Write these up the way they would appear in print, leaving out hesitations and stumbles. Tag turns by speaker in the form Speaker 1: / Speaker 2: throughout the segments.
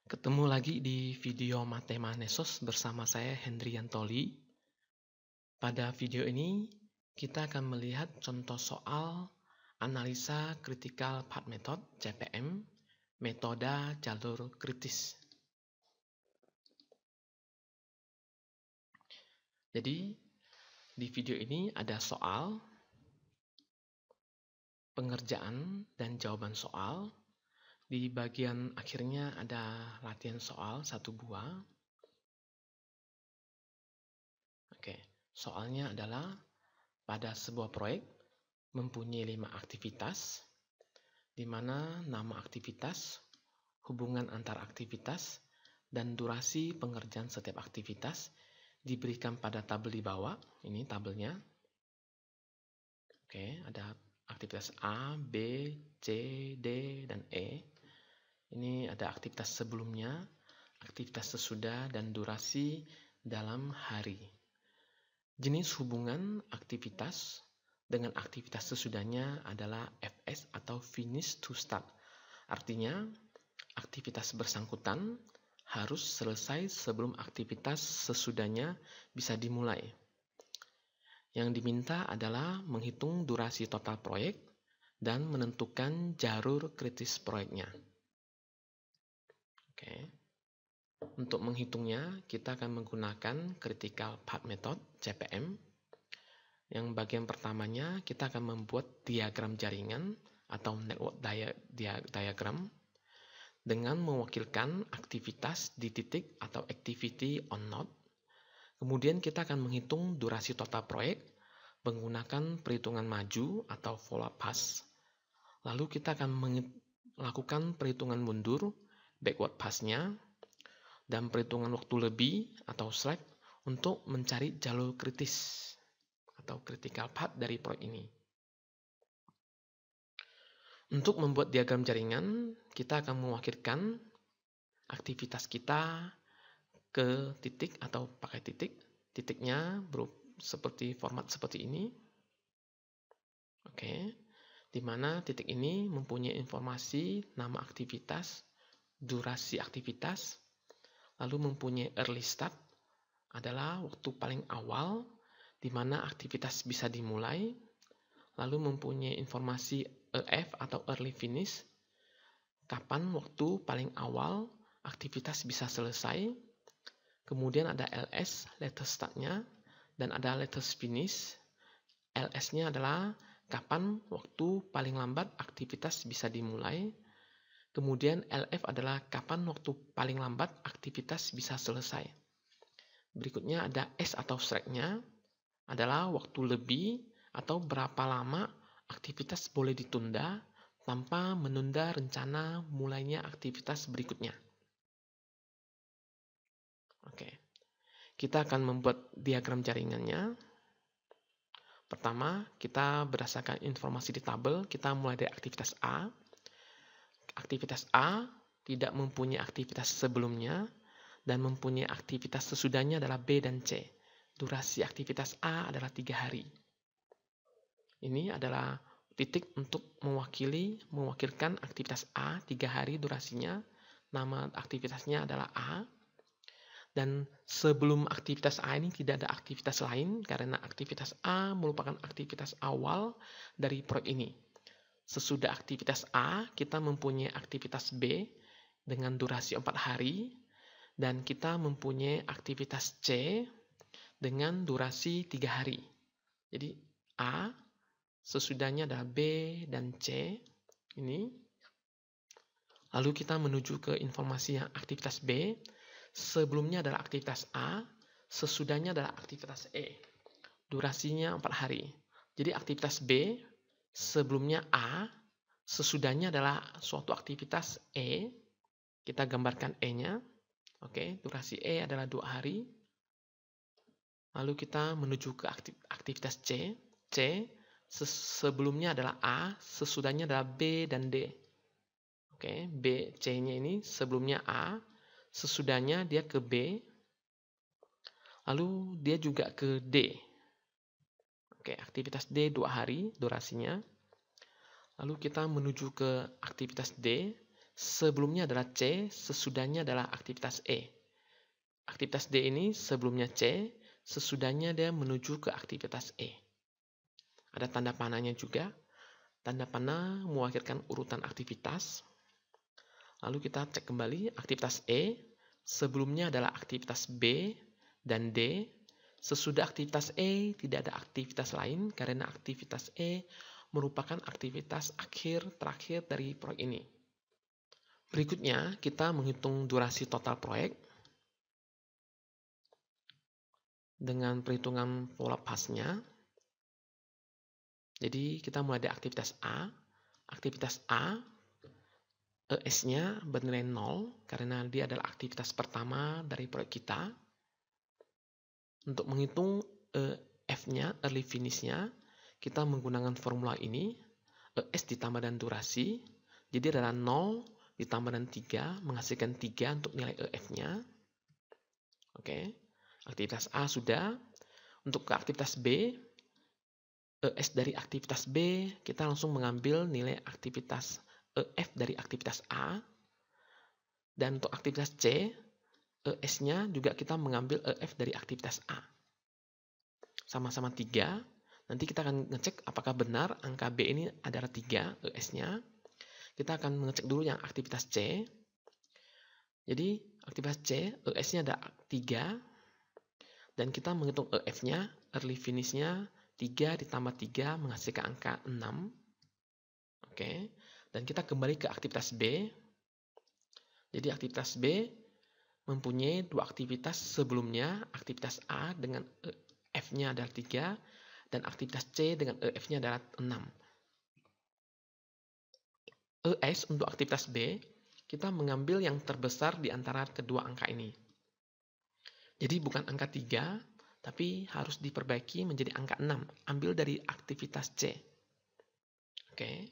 Speaker 1: Ketemu lagi di video Matemanesos bersama saya Hendrian Toli. Pada video ini kita akan melihat contoh soal analisa critical path method (CPM), metode jalur kritis. Jadi di video ini ada soal, pengerjaan dan jawaban soal. Di bagian akhirnya ada latihan soal 1 buah. Oke, soalnya adalah pada sebuah proyek mempunyai 5 aktivitas, di mana nama aktivitas, hubungan antar aktivitas, dan durasi pengerjaan setiap aktivitas diberikan pada tabel di bawah. Ini tabelnya. Oke, ada aktivitas A, B, C, D, dan E. Ini ada aktivitas sebelumnya, aktivitas sesudah, dan durasi dalam hari. Jenis hubungan aktivitas dengan aktivitas sesudahnya adalah FS atau finish to start. Artinya, aktivitas bersangkutan harus selesai sebelum aktivitas sesudahnya bisa dimulai. Yang diminta adalah menghitung durasi total proyek dan menentukan jalur kritis proyeknya. Oke. Untuk menghitungnya, kita akan menggunakan critical path method (CPM). Yang bagian pertamanya, kita akan membuat diagram jaringan atau network diagram dengan mewakilkan aktivitas di titik atau activity on node. Kemudian kita akan menghitung durasi total proyek menggunakan perhitungan maju atau forward pass. Lalu kita akan melakukan perhitungan mundur, backward pass-nya, dan perhitungan waktu lebih atau slack untuk mencari jalur kritis atau critical path dari proyek ini. Untuk membuat diagram jaringan, kita akan mewakilkan aktivitas kita ke titik atau pakai titik. Titiknya seperti format seperti ini. Oke, di mana titik ini mempunyai informasi nama aktivitas, durasi aktivitas, lalu mempunyai early start adalah waktu paling awal di mana aktivitas bisa dimulai, lalu mempunyai informasi EF atau early finish, kapan waktu paling awal aktivitas bisa selesai, kemudian ada LS, latest start-nya, dan ada latest finish. LS-nya adalah kapan waktu paling lambat aktivitas bisa dimulai, kemudian LF adalah kapan waktu paling lambat aktivitas bisa selesai. Berikutnya ada S atau slack-nya adalah waktu lebih atau berapa lama aktivitas boleh ditunda tanpa menunda rencana mulainya aktivitas berikutnya. Oke, kita akan membuat diagram jaringannya. Pertama, kita berdasarkan informasi di tabel, kita mulai dari aktivitas A. Aktivitas A tidak mempunyai aktivitas sebelumnya dan mempunyai aktivitas sesudahnya adalah B dan C. Durasi aktivitas A adalah 3 hari. Ini adalah titik untuk mewakilkan aktivitas A 3 hari durasinya. Nama aktivitasnya adalah A. Dan sebelum aktivitas A ini tidak ada aktivitas lain karena aktivitas A merupakan aktivitas awal dari proyek ini. Sesudah aktivitas A, kita mempunyai aktivitas B dengan durasi 4 hari dan kita mempunyai aktivitas C dengan durasi 3 hari. Jadi A, sesudahnya adalah B dan C. Ini. Lalu kita menuju ke informasi yang aktivitas B. Sebelumnya adalah aktivitas A, sesudahnya adalah aktivitas E. Durasinya 4 hari. Jadi aktivitas B, sebelumnya A, sesudahnya adalah suatu aktivitas E. Kita gambarkan E-nya. Oke, durasi E adalah 2 hari. Lalu kita menuju ke aktivitas C. C, sebelumnya adalah A, sesudahnya adalah B dan D. Oke, B, C-nya ini sebelumnya A, sesudahnya dia ke B, lalu dia juga ke D. Oke, aktivitas D 2 hari durasinya. Lalu kita menuju ke aktivitas D, sebelumnya adalah C, sesudahnya adalah aktivitas E. Aktivitas D ini sebelumnya C, sesudahnya dia menuju ke aktivitas E. Ada tanda panahnya juga. Tanda panah mewakilkan urutan aktivitas. Lalu kita cek kembali aktivitas E, sebelumnya adalah aktivitas B dan D. Sesudah aktivitas E tidak ada aktivitas lain karena aktivitas E merupakan aktivitas terakhir dari proyek ini. Berikutnya kita menghitung durasi total proyek dengan perhitungan pola pasnya. Jadi kita mulai dari aktivitas A. Aktivitas A, ES-nya bernilai 0 karena dia adalah aktivitas pertama dari proyek kita. Untuk menghitung EF-nya, early finish-nya, kita menggunakan formula ini. ES ditambah dengan durasi. Jadi adalah 0 ditambah dengan 3, menghasilkan 3 untuk nilai EF-nya. Oke, aktivitas A sudah. Untuk ke aktivitas B, ES dari aktivitas B, kita langsung mengambil nilai aktivitas EF dari aktivitas A. Dan untuk aktivitas C, ES-nya juga kita mengambil EF dari aktivitas A. Sama-sama 3. Nanti kita akan ngecek apakah benar angka B ini adalah 3 ES-nya. Kita akan mengecek dulu yang aktivitas C. Jadi aktivitas C, ES-nya ada 3. Dan kita menghitung EF-nya, early finish-nya 3 ditambah 3 menghasilkan angka 6. Oke. Dan kita kembali ke aktivitas B. Jadi aktivitas B mempunyai dua aktivitas sebelumnya, aktivitas A dengan EF-nya adalah 3 dan aktivitas C dengan EF-nya adalah 6. ES untuk aktivitas B, kita mengambil yang terbesar di antara kedua angka ini. Jadi bukan angka 3, tapi harus diperbaiki menjadi angka 6. Ambil dari aktivitas C. Oke.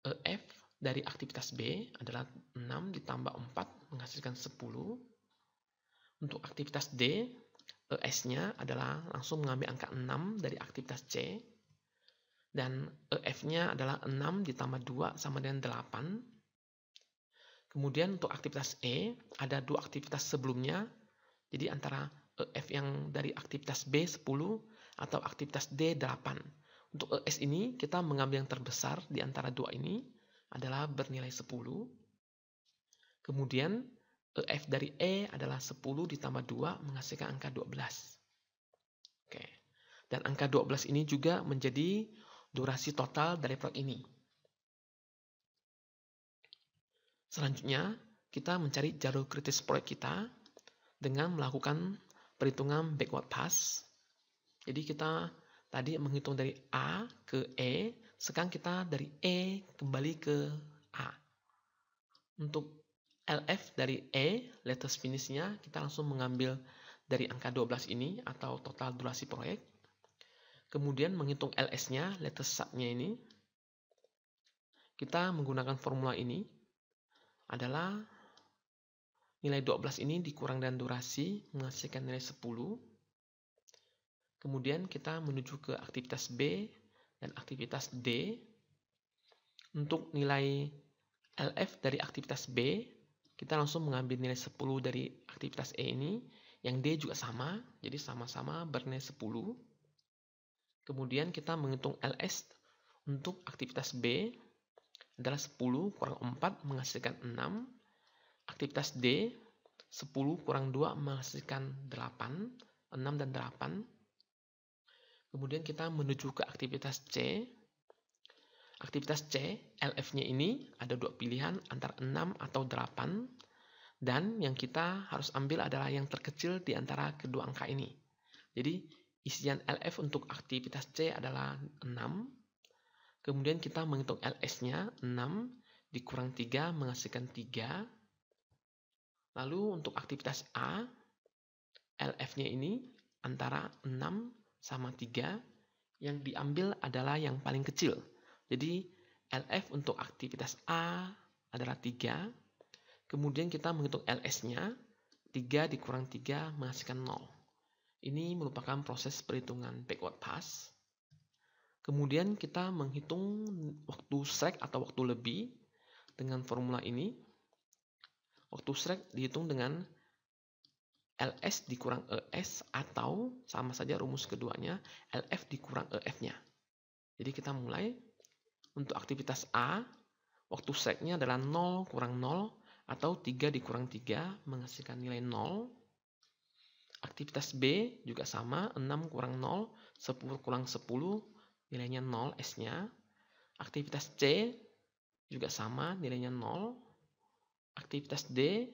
Speaker 1: EF dari aktivitas B adalah 6 ditambah 4 menghasilkan 10. Untuk aktivitas D, ES-nya adalah langsung mengambil angka 6 dari aktivitas C. Dan EF-nya adalah 6 ditambah 2 sama dengan 8. Kemudian untuk aktivitas E, ada dua aktivitas sebelumnya. Jadi antara EF yang dari aktivitas B 10 atau aktivitas D 8. Untuk ES ini kita mengambil yang terbesar di antara dua ini adalah bernilai 10. Kemudian EF dari E adalah 10 ditambah 2 menghasilkan angka 12. Oke. Dan angka 12 ini juga menjadi durasi total dari proyek ini. Selanjutnya, kita mencari jalur kritis proyek kita dengan melakukan perhitungan backward pass. Jadi kita tadi menghitung dari A ke E, sekarang kita dari E kembali ke A. Untuk LF dari E, latest finish-nya, kita langsung mengambil dari angka 12 ini atau total durasi proyek. Kemudian menghitung LS-nya, latest start-nya ini. Kita menggunakan formula ini adalah nilai 12 ini dikurang dengan durasi menghasilkan nilai 10. Kemudian kita menuju ke aktivitas B dan aktivitas D. Untuk nilai LF dari aktivitas B, kita langsung mengambil nilai 10 dari aktivitas E ini. Yang D juga sama, jadi sama-sama bernilai 10. Kemudian kita menghitung LS untuk aktivitas B adalah 10 kurang 4 menghasilkan 6. Aktivitas D, 10 kurang 2 menghasilkan 8, 6 dan 8. Kemudian kita menuju ke aktivitas C. Aktivitas C, LF-nya ini ada dua pilihan antara 6 atau 8. Dan yang kita harus ambil adalah yang terkecil di antara kedua angka ini. Jadi isian LF untuk aktivitas C adalah 6. Kemudian kita menghitung LS-nya 6 dikurang 3 menghasilkan 3. Lalu untuk aktivitas A, LF-nya ini antara 6 sama 3. Yang diambil adalah yang paling kecil. Jadi LF untuk aktivitas A adalah 3. Kemudian kita menghitung LS-nya, 3 dikurang 3 menghasilkan 0. Ini merupakan proses perhitungan backward pass. Kemudian kita menghitung waktu slack atau waktu lebih. dengan formula ini. Waktu slack dihitung dengan LS dikurang ES atau sama saja rumus keduanya, LF dikurang EF-nya. Jadi kita mulai. Untuk aktivitas A, waktu slack-nya adalah 0 kurang 0 atau 3 dikurang 3 menghasilkan nilai 0. Aktivitas B juga sama, 6 kurang 0, 10 kurang 10, nilainya 0 S-nya. Aktivitas C juga sama, nilainya 0. Aktivitas D,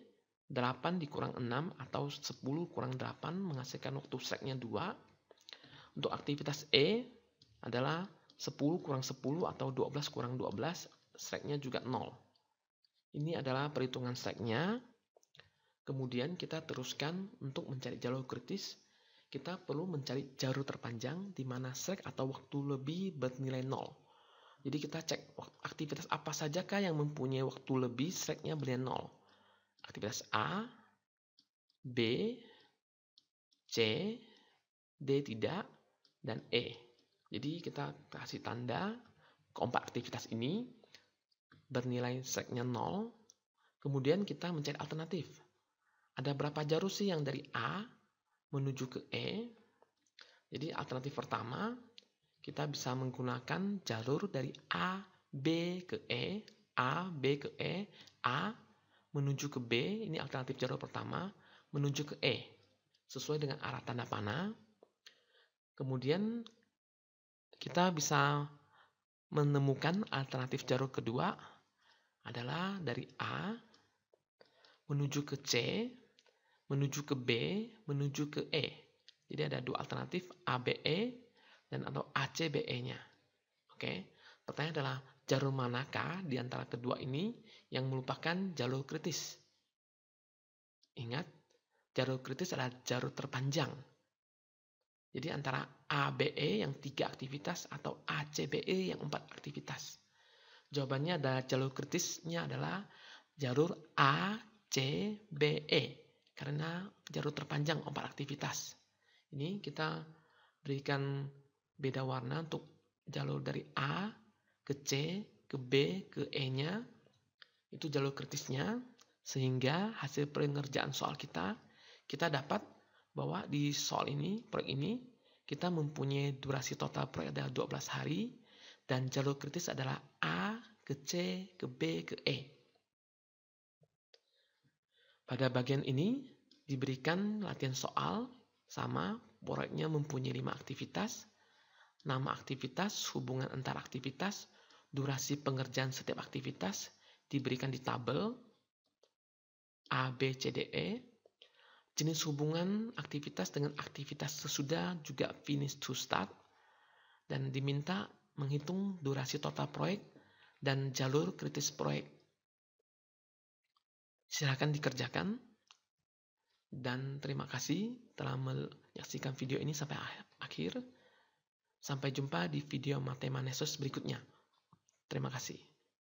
Speaker 1: 8 dikurang 6 atau 10 kurang 8 menghasilkan waktu slack-nya 2. Untuk aktivitas E adalah 10 kurang 10 atau 12 kurang 12, slack-nya juga 0. Ini adalah perhitungan slack-nya. Kemudian kita teruskan untuk mencari jalur kritis. Kita perlu mencari jalur terpanjang di mana slack atau waktu lebih bernilai 0. Jadi kita cek aktivitas apa sajakah yang mempunyai waktu lebih slack-nya bernilai 0. Aktivitas A, B, C, D tidak, dan E. Jadi kita kasih tanda keempat aktivitas ini bernilai slack-nya 0. Kemudian kita mencari alternatif. Ada berapa jalur sih yang dari A menuju ke E? Jadi alternatif pertama, kita bisa menggunakan jalur dari A, B ke E, A, B ke E, A menuju ke B, ini alternatif jalur pertama, menuju ke E, sesuai dengan arah tanda panah. Kemudian kita bisa menemukan alternatif jalur kedua adalah dari A menuju ke C, menuju ke B, menuju ke E. Jadi ada dua alternatif, ABE dan atau ACBE-nya. Oke. Pertanyaan adalah jalur manakah di antara kedua ini yang merupakan jalur kritis? Ingat, jalur kritis adalah jalur terpanjang. Jadi antara ABE yang 3 aktivitas atau ACBE yang 4 aktivitas. Jawabannya adalah jalur kritisnya adalah jalur ACBE. Karena jalur terpanjang 4 aktivitas. Ini kita berikan beda warna untuk jalur dari A ke C, ke B, ke E-nya. Itu jalur kritisnya. Sehingga hasil pengerjaan soal kita dapat bahwa di soal ini, proyek ini, kita mempunyai durasi total proyek adalah 12 hari. Dan jalur kritis adalah A ke C, ke B, ke E. Pada bagian ini diberikan latihan soal sama, proyeknya mempunyai 5 aktivitas, nama aktivitas, hubungan antar aktivitas, durasi pengerjaan setiap aktivitas diberikan di tabel A, B, C, D, E. Jenis hubungan aktivitas dengan aktivitas sesudah juga finish to start, dan diminta menghitung durasi total proyek dan jalur kritis proyek. Silakan dikerjakan, dan terima kasih telah menyaksikan video ini sampai akhir. Sampai jumpa di video Matemanesus berikutnya. Terima kasih.